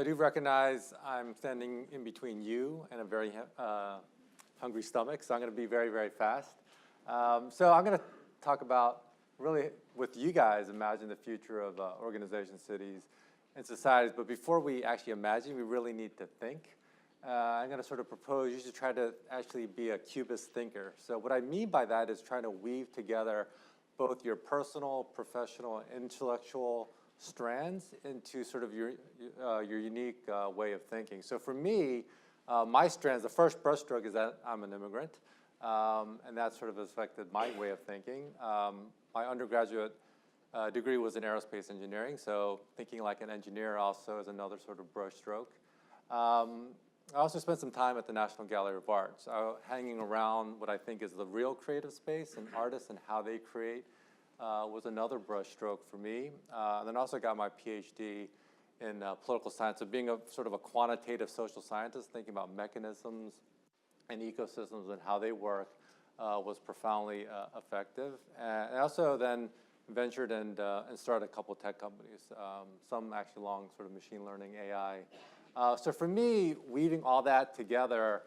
So I do recognize I'm standing in between you and a very hungry stomach, so I'm going to be very, very fast. So I'm going to talk about, really, with you guys, imagine the future of organizations, cities, and societies. But before we actually imagine, we really need to think. I'm going to sort of propose you should try to actually be a Cubist thinker. So what I mean by that is trying to weave together both your personal, professional, and intellectual strands into sort of your unique way of thinking. So for me, my strands, the first brushstroke is that I'm an immigrant, and that sort of affected my way of thinking. My undergraduate degree was in aerospace engineering, so thinking like an engineer also is another sort of brushstroke. I also spent some time at the National Gallery of Art, so hanging around what I think is the real creative space, and artists and how they create was another brushstroke for me. And then also got my PhD in political science. So being a sort of a quantitative social scientist, thinking about mechanisms and ecosystems and how they work was profoundly effective. And I also then ventured and started a couple of tech companies, some actually along sort of machine learning, AI. So for me, weaving all that together,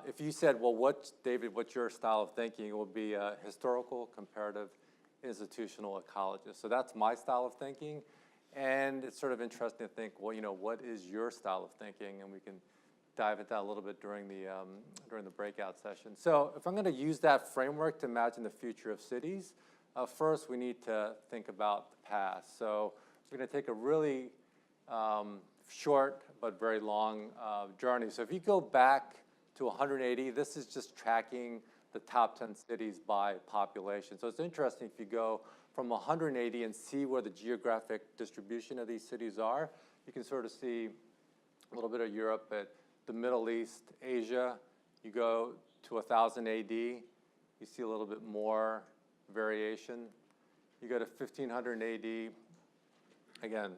if you said, well, David, what's your style of thinking? It would be a historical, comparative, institutional ecologist. So that's my style of thinking. And it's sort of interesting to think, well, what is your style of thinking? And we can dive into that a little bit during the breakout session. So if I'm going to use that framework to imagine the future of cities, first we need to think about the past. So we're going to take a really short but very long journey. So if you go back to 180, this is just tracking the top 10 cities by population. So it's interesting if you go from 180 and see where the geographic distribution of these cities are. You can sort of see a little bit of Europe, but the Middle East, Asia. You go to 1000 AD, you see a little bit more variation. You go to 1500 AD, again,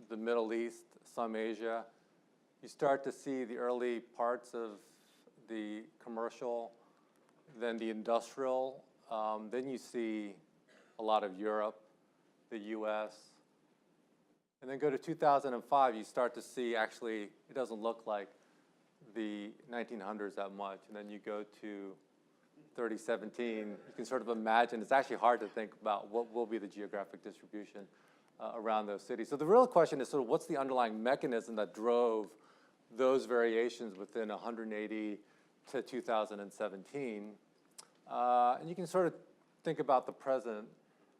the Middle East, some Asia. You start to see the early parts of the commercial, then the industrial, then you see a lot of Europe, the US, and then go to 2005, you start to see actually it doesn't look like the 1900s that much, and then you go to 3017, you can sort of imagine, it's actually hard to think about what will be the geographic distribution around those cities. So the real question is sort of what's the underlying mechanism that drove those variations within 180 to 2017. And you can sort of think about the present.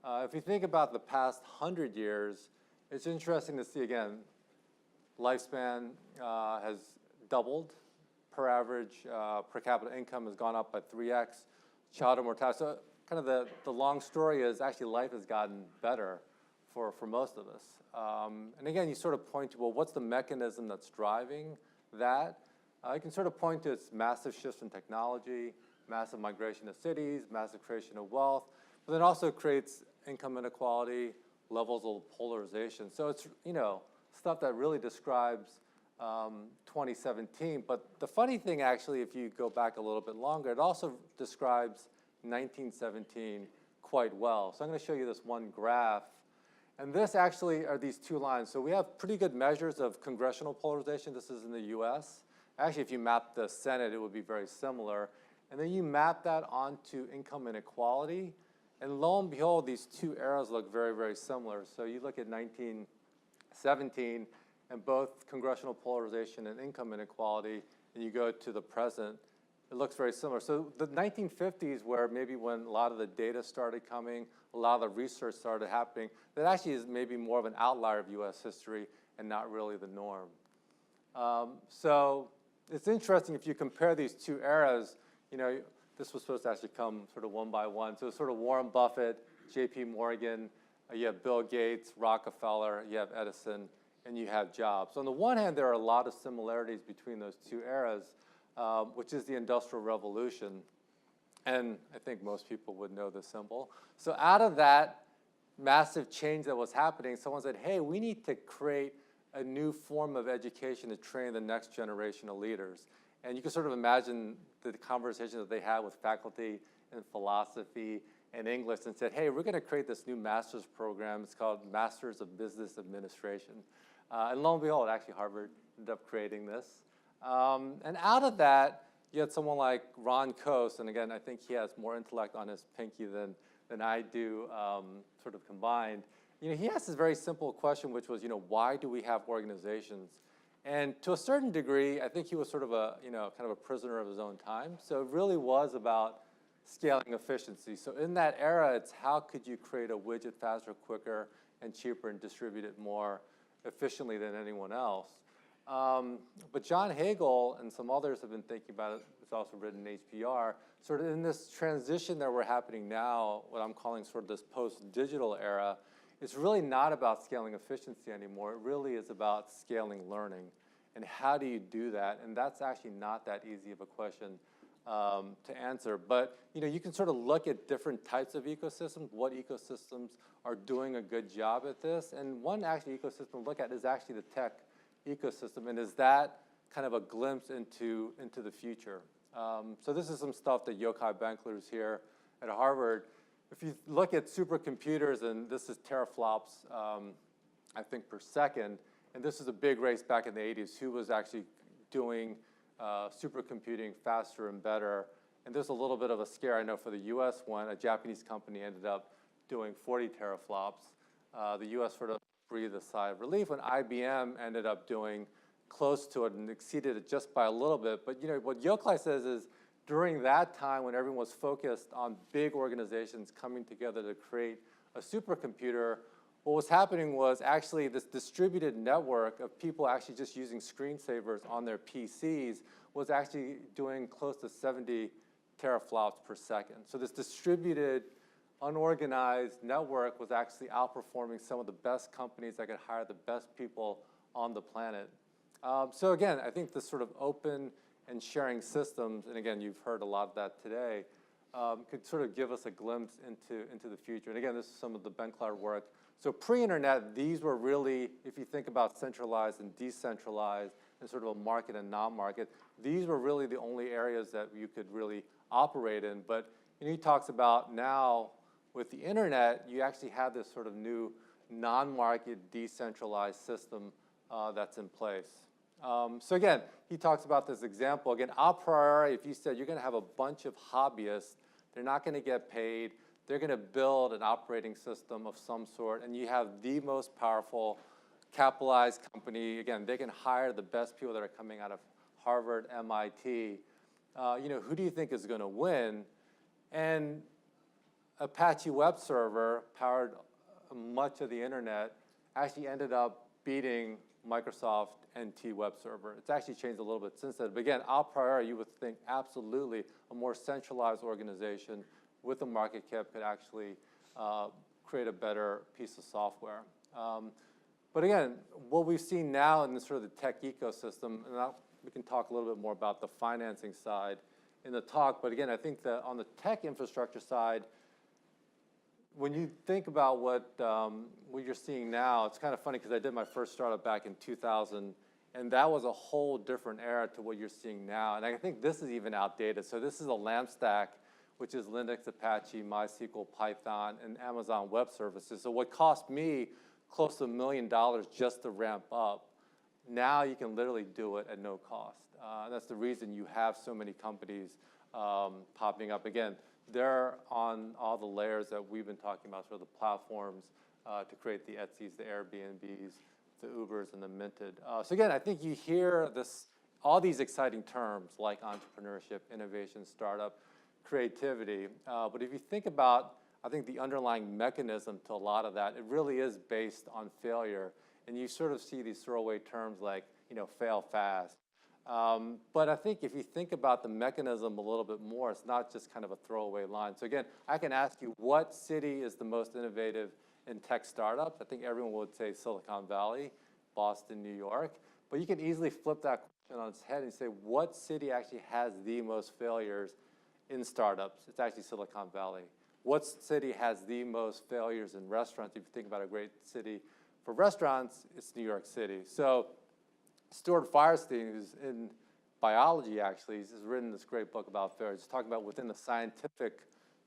If you think about the past 100 years, it's interesting to see, again, lifespan has doubled. Per average, per capita income has gone up by 3x. Childhood mortality. So kind of the long story is actually life has gotten better for most of us. And again, you sort of point to, well, what's the mechanism that's driving that? You can sort of point to its massive shifts in technology, massive migration to cities, massive creation of wealth, but then also creates income inequality, levels of polarization. So it's, stuff that really describes 2017. But the funny thing, actually, if you go back a little bit longer, it also describes 1917 quite well. So I'm going to show you this one graph. And this actually are these two lines. So we have pretty good measures of congressional polarization. This is in the US. Actually, if you map the Senate, it would be very similar. And then you map that onto income inequality. And lo and behold, these two eras look very, very similar. So you look at 1917 and both congressional polarization and income inequality, and you go to the present, it looks very similar. So the 1950s, where maybe when a lot of the data started coming, a lot of the research started happening, that actually is maybe more of an outlier of US history and not really the norm. So it's interesting if you compare these two eras, this was supposed to actually come sort of one by one. So sort of Warren Buffett, JP Morgan, you have Bill Gates, Rockefeller, you have Edison, and you have Jobs. So on the one hand, there are a lot of similarities between those two eras, which is the Industrial Revolution. And I think most people would know the symbol. So out of that massive change that was happening, someone said, hey, we need to create a new form of education to train the next generation of leaders. And you can sort of imagine the conversations that they had with faculty in philosophy and English and said, hey, we're going to create this new master's program. It's called Masters of Business Administration. And lo and behold, actually Harvard ended up creating this. And out of that, you had someone like Ron Coase, and again, I think he has more intellect on his pinky than I do, sort of combined. You know, he asked this very simple question, which was, you know, why do we have organizations? And to a certain degree, I think he was sort of a, you know, kind of a prisoner of his own time. So it really was about scaling efficiency. So in that era, it's how could you create a widget faster, quicker, and cheaper and distribute it more efficiently than anyone else. But John Hagel and some others have been thinking about it. It's also written in HBR, sort of in this transition that we're happening now, what I'm calling sort of this post-digital era. It's really not about scaling efficiency anymore. It really is about scaling learning. And how do you do that? And that's actually not that easy of a question to answer. But you know, you can sort of look at different types of ecosystems, what ecosystems are doing a good job at this. And one actually ecosystem to look at is actually the tech ecosystem. And is that kind of a glimpse into the future? So this is some stuff that Yochai Benkler, who's here at Harvard. If you look at supercomputers, and this is teraflops, I think, per second, and this is a big race back in the 80s, who was actually doing supercomputing faster and better. And there's a little bit of a scare, I know, for the US one. A Japanese company ended up doing 40 teraflops. The US sort of breathed a sigh of relief when IBM ended up doing close to it and exceeded it just by a little bit. But you know, what Yochai says is, during that time when everyone was focused on big organizations coming together to create a supercomputer, what was happening was actually this distributed network of people actually just using screensavers on their PCs was actually doing close to 70 teraflops per second. So this distributed, unorganized network was actually outperforming some of the best companies that could hire the best people on the planet. So again, I think this sort of open and sharing systems, and again, you've heard a lot of that today, could sort of give us a glimpse into the future. And again, this is some of the Benkler work. So pre-internet, these were really, if you think about centralized and decentralized and sort of a market and non-market, these were really the only areas that you could really operate in. But you know, he talks about now with the internet, you actually have this sort of new non-market decentralized system that's in place. So again, he talks about this example. Again, a priori, if you said you're going to have a bunch of hobbyists, they're not going to get paid, they're going to build an operating system of some sort, and you have the most powerful capitalized company. Again, they can hire the best people that are coming out of Harvard, MIT. You know, who do you think is going to win? And Apache web server powered much of the internet actually ended up beating Microsoft NT web server. It's actually changed a little bit since then. But again, a priori, you would think absolutely a more centralized organization with a market cap could actually create a better piece of software. But again, what we've seen now in this sort of the tech ecosystem, and we can talk a little bit more about the financing side in the talk, but again, I think that on the tech infrastructure side, when you think about what you're seeing now, it's kind of funny because I did my first startup back in 2000, and that was a whole different era to what you're seeing now. And I think this is even outdated. So this is a LAMP stack, which is Linux, Apache, MySQL, Python, and Amazon Web Services. So what cost me close to $1 million just to ramp up, now you can literally do it at no cost. And that's the reason you have so many companies popping up. Again, they're on all the layers that we've been talking about, sort of the platforms to create the Etsy's, the Airbnbs, the Ubers, and the Minted. So again, I think you hear all these exciting terms like entrepreneurship, innovation, startup, creativity. But if you think about, I think the underlying mechanism to a lot of that, it really is based on failure. And you sort of see these throwaway terms like, you know, fail fast. But I think if you think about the mechanism a little bit more, it's not just kind of a throwaway line. So again, I can ask you, what city is the most innovative in tech startups? I think everyone would say Silicon Valley, Boston, New York. But you can easily flip that question on its head and say, what city actually has the most failures in startups? It's actually Silicon Valley. What city has the most failures in restaurants? If you think about a great city for restaurants, it's New York City. So Stuart Firestein, who's in biology actually, has written this great book about failure. He's talking about within the scientific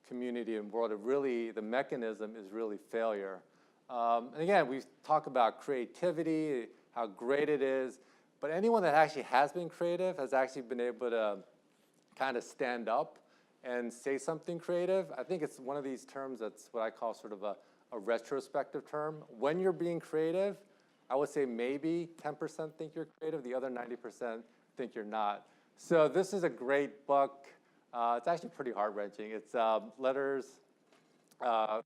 community and world, the mechanism is really failure. And again, we talk about creativity. how great it is. But anyone that actually has been creative has actually been able to kind of stand up and say something creative. I think it's one of these terms that's what I call sort of a retrospective term. When you're being creative, I would say maybe 10% think you're creative, the other 90% think you're not. So this is a great book. It's actually pretty heart-wrenching. It's letters that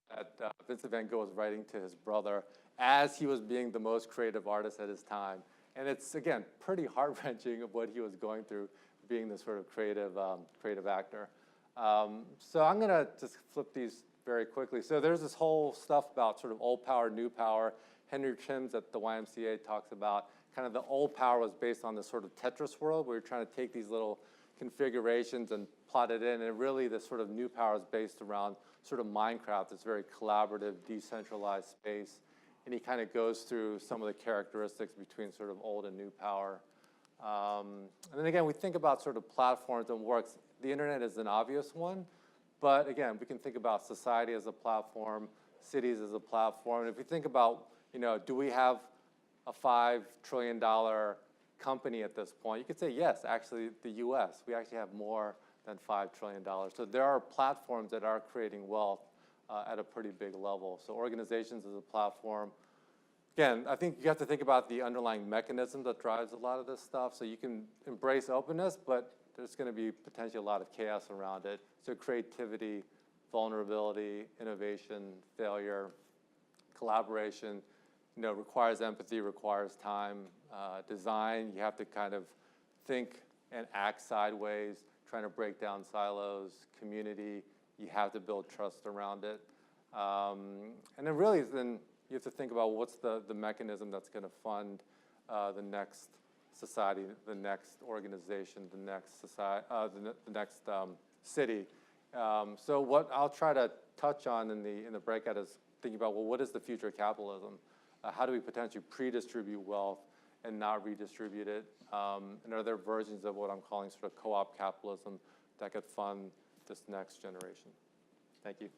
Vincent van Gogh was writing to his brother as he was being the most creative artist at his time. And it's, again, pretty heart-wrenching of what he was going through being this sort of creative actor. So I'm going to just flip these very quickly. So there's this whole stuff about sort of old power, new power. Henry Timms at the YMCA talks about kind of the old power was based on this sort of Tetris world where you're trying to take these little configurations and plot it in. And really the sort of new power is based around sort of Minecraft, this very collaborative, decentralized space. And he kind of goes through some of the characteristics between sort of old and new power. And then again, we think about sort of platforms and works. The internet is an obvious one. But again, we can think about society as a platform, cities as a platform. And if we think about, do we have a $5 trillion company at this point? You could say, yes, actually, the US, we actually have more than $5 trillion. So there are platforms that are creating wealth at a pretty big level. So organizations as a platform. Again, I think you have to think about the underlying mechanism that drives a lot of this stuff. So you can embrace openness, but there's going to be potentially a lot of chaos around it. So creativity, vulnerability, innovation, failure, collaboration, requires empathy, requires time. Design, you have to kind of think and act sideways, trying to break down silos. Community, you have to build trust around it. And then really, then you have to think about what's the mechanism that's going to fund the next society, the next organization, the next society, the next city. So what I'll try to touch on in the breakout is thinking about, well, what is the future of capitalism? How do we potentially pre-distribute wealth and not redistribute it? And are there versions of what I'm calling sort of co-op capitalism that could fund this next generation? Thank you.